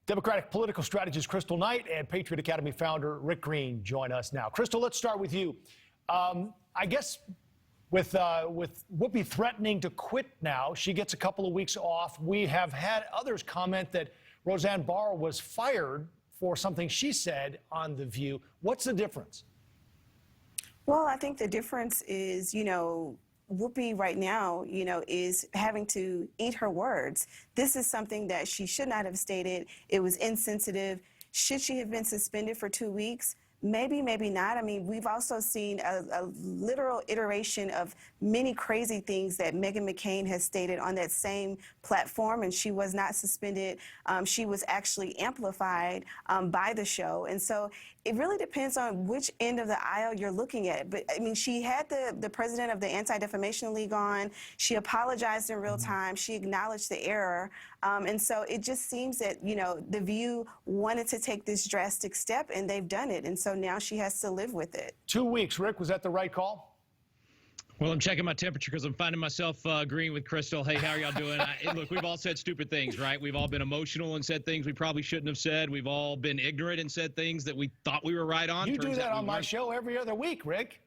Democratic political strategist Kristal Knight and Patriot Academy founder Rick Green join us now. Kristal, let's start with you. I guess with Whoopi threatening to quit now, she gets a couple of weeks off. We have had others comment that Roseanne Barr was fired for something she said on The View. What's the difference? Well, I think the difference is, Whoopi right now, is having to eat her words. This is something that she should not have stated. It was insensitive. Should she have been suspended for 2 weeks? Maybe, maybe not. I mean, we've also seen a literal iteration of many crazy things that Meghan McCain has stated on that same platform, and she was not suspended. She was actually amplified by the show. And so it really depends on which end of the aisle you're looking at. But, I mean, she had the president of the Anti-Defamation League on. She apologized in real time. She acknowledged the error. And so it just seems that, The View wanted to take this drastic step, and they've done it. And so now she has to live with it. 2 weeks, Rick, was that the right call? Well, I'm checking my temperature because I'm finding myself agreeing with Kristal. Hey, how are y'all doing? Look, we've all said stupid things, right? We've all been emotional and said things we probably shouldn't have said. We've all been ignorant and said things that we thought we were right on. You do that on my show every other week, Rick.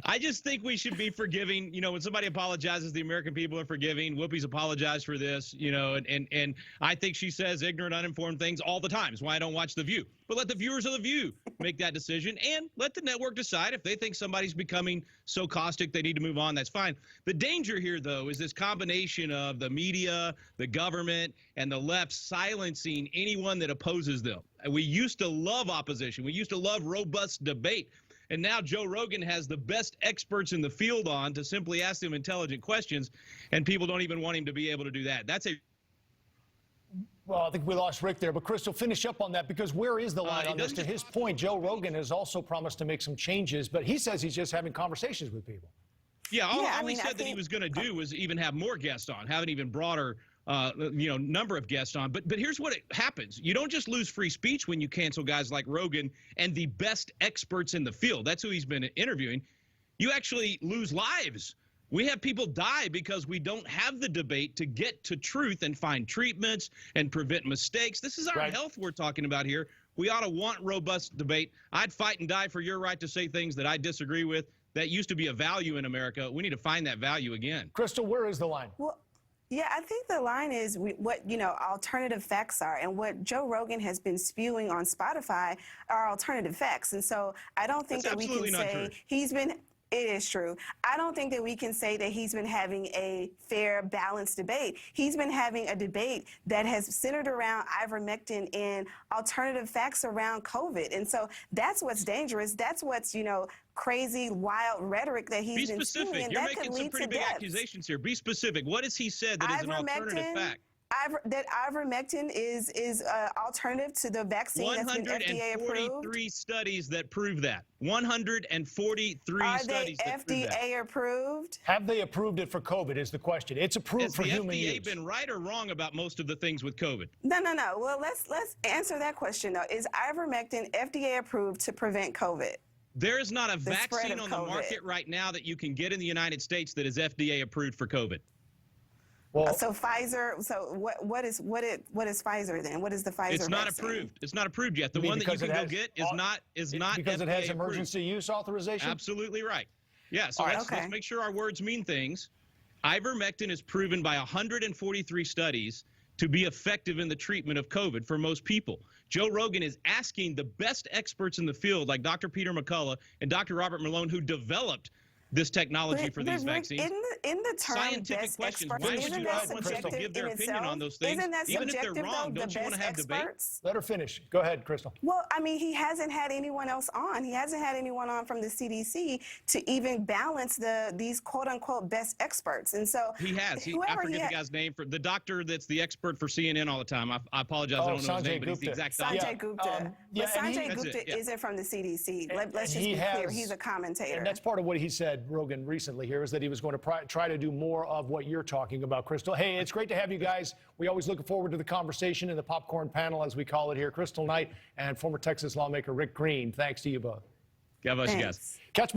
I just think we should be forgiving. When somebody apologizes, the American people are forgiving. Whoopi's apologized for this, and I think she says ignorant, uninformed things all the time. It's why I don't watch The View. But let the viewers of The View make that decision, and let the network decide if they think somebody's becoming so caustic they need to move on. That's fine. The danger here, though, is this combination of the media, the government, and the left silencing anyone that opposes them. We used to love opposition. We used to love robust debate. And now Joe Rogan has the best experts in the field on to simply ask them intelligent questions, and people don't even want him to be able to do that. Well, I think we lost Rick there, but Kristal, finish up on that, because where is the line on this? To his point, Joe Rogan has also promised to make some changes, but he says he's just having conversations with people. Yeah, all he said that he was going to do was even have more guests on, have an even broader number of guests on. But here's what happens. You don't just lose free speech when you cancel guys like Rogan and the best experts in the field. That's who he's been interviewing. You actually lose lives. We have people die because we don't have the debate to get to truth and find treatments and prevent mistakes. This is our health we're talking about here. We ought to want robust debate. I'd fight and die for your right to say things that I disagree with. That used to be a value in America. We need to find that value again. Kristal, where is the line? Well, yeah, I think the line is what, alternative facts are. And what Joe Rogan has been spewing on Spotify are alternative facts. And so I don't think that we can say he's been... It is true. I don't think that we can say that he's been having a fair, balanced debate. He's been having a debate that has centered around ivermectin and alternative facts around COVID. And so that's what's dangerous. That's what's, crazy, wild rhetoric that he's been spewing. Be specific. You're making some pretty big accusations here. Be specific. What has he said that is an alternative fact? That ivermectin is alternative to the vaccine that's been FDA approved. 143 studies that prove that. 143 studies that prove that. Are they FDA approved? Have they approved it for COVID is the question. It's approved for human use. Has the FDA been right or wrong about most of the things with COVID? No. Well, let's answer that question, though. Is ivermectin FDA approved to prevent COVID? There is not a vaccine on the market right now that you can get in the United States that is FDA approved for COVID. Well, so Pfizer. So what is Pfizer then? What is the Pfizer? It's not vaccine? approved. It's not approved yet. The one that you can go get is not because FDA it has approved. emergency use authorization. Absolutely right. Yeah. So let's make sure our words mean things. Ivermectin is proven by 143 studies to be effective in the treatment of COVID for most people. Joe Rogan is asking the best experts in the field, like Dr. Peter McCullough and Dr. Robert Malone, who developed this technology for these vaccines. In the term scientific questions, why would you not want people to give their opinion on those things? Even if they're wrong, don't you want to have debate? Let her finish. Go ahead, Kristal. Well, I mean, he hasn't had anyone else on. He hasn't had anyone on from the CDC to even balance these quote-unquote best experts. And so he has. I forget the guy's name. For the doctor that's the expert for CNN all the time. I apologize. I don't know his name, but he's the exact doctor. Sanjay Gupta. But Sanjay Gupta isn't from the CDC. Let's just be clear. He's a commentator. And that's part of what he said, Rogan, recently here, is that he was going to try to do more of what you're talking about, Kristal. Hey, it's great to have you guys. We always look forward to the conversation in the popcorn panel, as we call it here. Kristal Knight and former Texas lawmaker Rick Green. Thanks to you both. God bless you guys. Catch